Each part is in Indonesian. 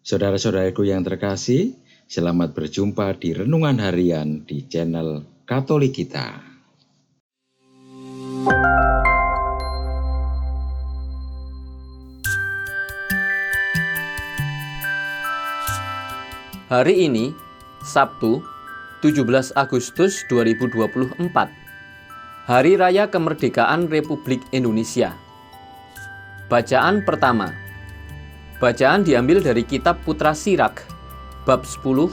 Saudara-saudaraku yang terkasih, selamat berjumpa di Renungan Harian di channel Katolik kita. Hari ini, Sabtu, 17 Agustus 2024, Hari Raya Kemerdekaan Republik Indonesia. Bacaan pertama. Bacaan diambil dari kitab Putra Sirak, bab 10,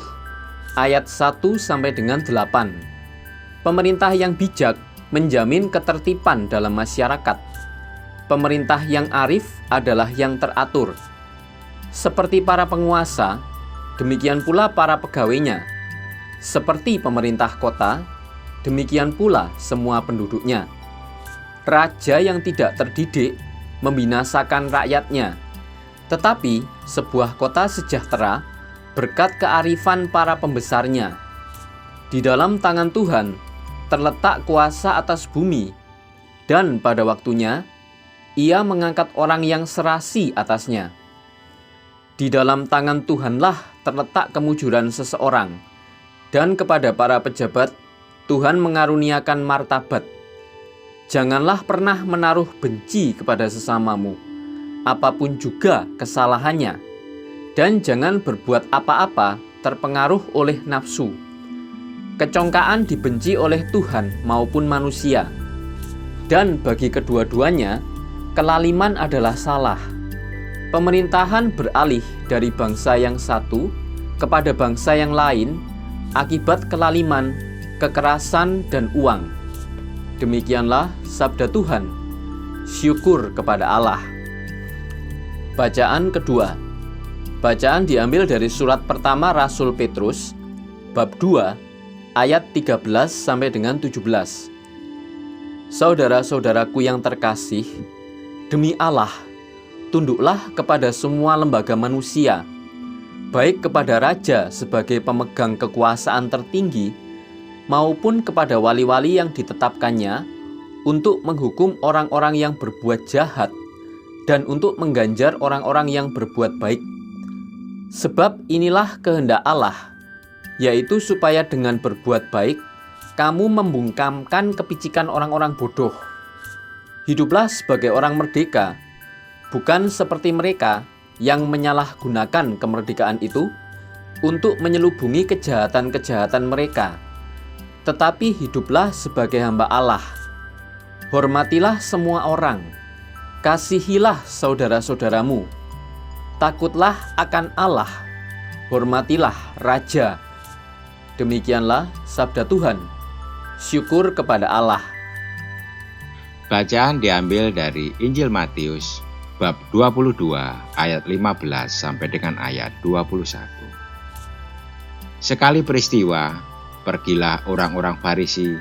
ayat 1 sampai dengan 8. Pemerintah yang bijak menjamin ketertiban dalam masyarakat. Pemerintah yang arif adalah yang teratur. Seperti para penguasa, demikian pula para pegawainya. Seperti pemerintah kota, demikian pula semua penduduknya. Raja yang tidak terdidik membinasakan rakyatnya. Tetapi sebuah kota sejahtera berkat kearifan para pembesarnya. Di dalam tangan Tuhan terletak kuasa atas bumi, dan pada waktunya Ia mengangkat orang yang serasi atasnya. Di dalam tangan Tuhanlah terletak kemujuran seseorang, dan kepada para pejabat Tuhan mengaruniakan martabat. Janganlah pernah menaruh benci kepada sesamamu, apapun juga kesalahannya, dan jangan berbuat apa-apa terpengaruh oleh nafsu. Kecongkaan dibenci oleh Tuhan maupun manusia, dan bagi kedua-duanya kelaliman adalah salah. Pemerintahan beralih dari bangsa yang satu kepada bangsa yang lain akibat kelaliman, kekerasan, dan uang. Demikianlah sabda Tuhan. Syukur kepada Allah. Bacaan kedua. Bacaan diambil dari surat pertama Rasul Petrus, bab 2, ayat 13 sampai dengan 17. Saudara-saudaraku yang terkasih, demi Allah, tunduklah kepada semua lembaga manusia, baik kepada raja sebagai pemegang kekuasaan tertinggi, maupun kepada wali-wali yang ditetapkannya untuk menghukum orang-orang yang berbuat jahat dan untuk mengganjar orang-orang yang berbuat baik. Sebab inilah kehendak Allah, yaitu supaya dengan berbuat baik, kamu membungkamkan kepicikan orang-orang bodoh. Hiduplah sebagai orang merdeka, bukan seperti mereka yang menyalahgunakan kemerdekaan itu untuk menyelubungi kejahatan-kejahatan mereka. Tetapi hiduplah sebagai hamba Allah. Hormatilah semua orang. Kasihilah saudara-saudaramu. Takutlah akan Allah. Hormatilah raja. Demikianlah sabda Tuhan. Syukur kepada Allah. Bacaan diambil dari Injil Matius, bab 22, ayat 15 sampai dengan ayat 21. Sekali peristiwa, pergilah orang-orang Farisi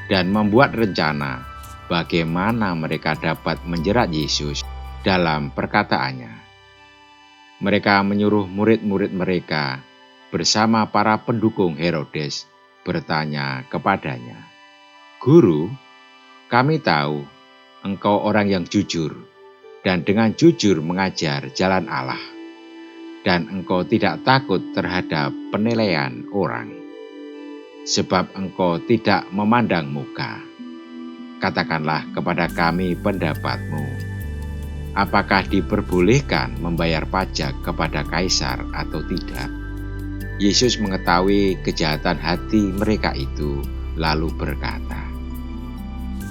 dan membuat rencana bagaimana mereka dapat menjerat Yesus dalam perkataannya. Mereka menyuruh murid-murid mereka bersama para pendukung Herodes bertanya kepadanya, "Guru, kami tahu engkau orang yang jujur dan dengan jujur mengajar jalan Allah, dan engkau tidak takut terhadap penilaian orang, sebab engkau tidak memandang muka. Katakanlah kepada kami pendapatmu. Apakah diperbolehkan membayar pajak kepada kaisar atau tidak?" Yesus mengetahui kejahatan hati mereka itu, lalu berkata,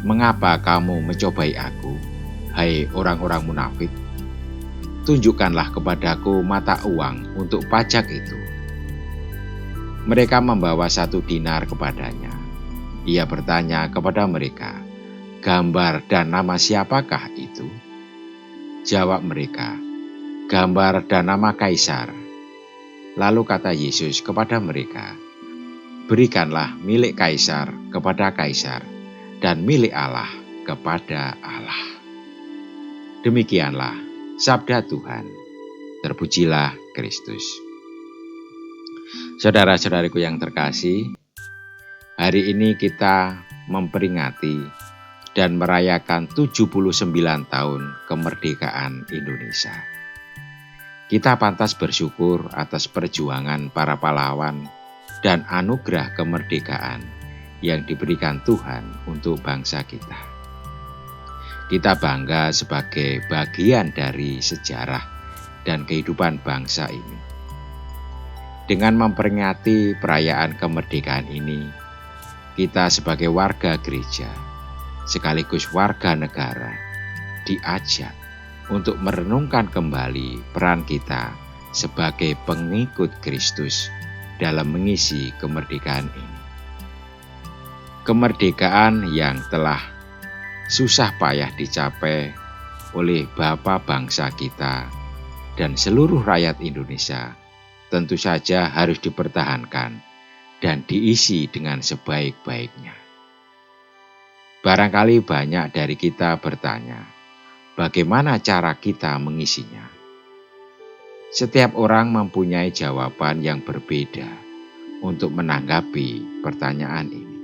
"Mengapa kamu mencobai aku, hai orang-orang munafik? Tunjukkanlah kepadaku mata uang untuk pajak itu." Mereka membawa 1 dinar kepadanya. Ia bertanya kepada mereka, "Gambar dan nama siapakah itu?" Jawab mereka, "Gambar dan nama Kaisar." Lalu kata Yesus kepada mereka, "Berikanlah milik Kaisar kepada Kaisar, dan milik Allah kepada Allah." Demikianlah sabda Tuhan. Terpujilah Kristus. Saudara-saudariku yang terkasih, hari ini kita memperingati dan merayakan 79 tahun kemerdekaan Indonesia. Kita pantas bersyukur atas perjuangan para pahlawan dan anugerah kemerdekaan yang diberikan Tuhan untuk bangsa kita. Kita bangga sebagai bagian dari sejarah dan kehidupan bangsa ini. Dengan memperingati perayaan kemerdekaan ini, kita sebagai warga gereja, sekaligus warga negara, diajak untuk merenungkan kembali peran kita sebagai pengikut Kristus dalam mengisi kemerdekaan ini. Kemerdekaan yang telah susah payah dicapai oleh Bapa bangsa kita dan seluruh rakyat Indonesia tentu saja harus dipertahankan dan diisi dengan sebaik-baiknya. Barangkali banyak dari kita bertanya, bagaimana cara kita mengisinya? Setiap orang mempunyai jawaban yang berbeda untuk menanggapi pertanyaan ini.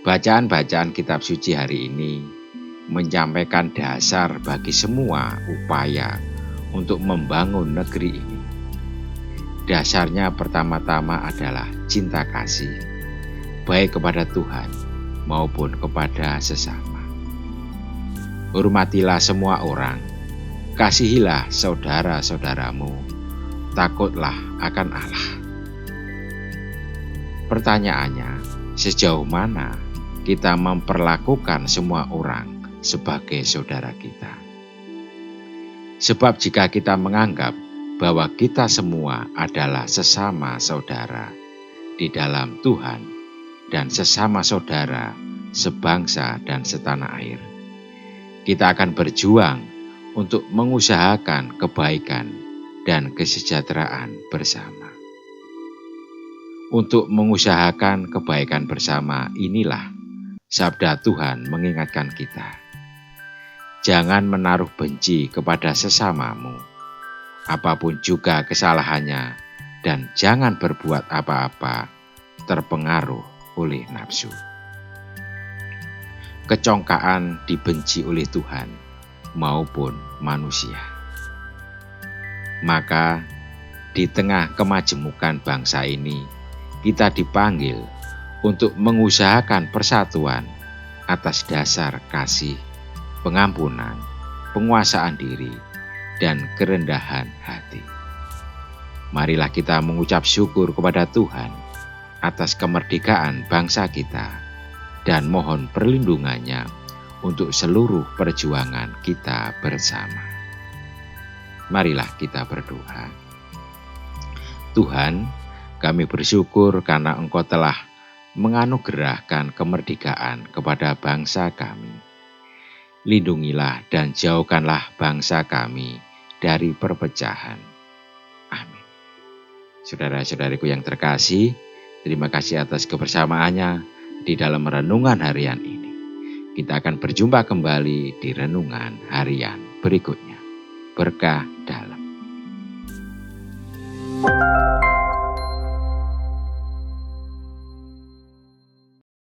Bacaan-bacaan kitab suci hari ini menyampaikan dasar bagi semua upaya untuk membangun negeri ini. Dasarnya pertama-tama adalah cinta kasih, baik kepada Tuhan maupun kepada sesama. Hormatilah semua orang, kasihilah saudara-saudaramu, takutlah akan Allah. Pertanyaannya, sejauh mana kita memperlakukan semua orang sebagai saudara kita? Sebab jika kita menganggap bahwa kita semua adalah sesama saudara di dalam Tuhan dan sesama saudara sebangsa dan setanah air, kita akan berjuang untuk mengusahakan kebaikan dan kesejahteraan bersama. Untuk mengusahakan kebaikan bersama inilah sabda Tuhan mengingatkan kita. Jangan menaruh benci kepada sesamamu, apapun juga kesalahannya, dan jangan berbuat apa-apa terpengaruh oleh nafsu. Kecongkaan dibenci oleh Tuhan maupun manusia. Maka di tengah kemajemukan bangsa ini, kita dipanggil untuk mengusahakan persatuan atas dasar kasih, pengampunan, penguasaan diri, dan kerendahan hati. Marilah kita mengucap syukur kepada Tuhan atas kemerdekaan bangsa kita dan mohon perlindungannya untuk seluruh perjuangan kita bersama. Marilah kita berdoa. Tuhan, kami bersyukur karena Engkau telah menganugerahkan kemerdekaan kepada bangsa kami. Lindungilah dan jauhkanlah bangsa kami dari perpecahan. Amin. Saudara-saudariku yang terkasih, terima kasih atas kebersamaannya di dalam renungan harian ini. Kita akan berjumpa kembali di renungan harian berikutnya. Berkah dalam.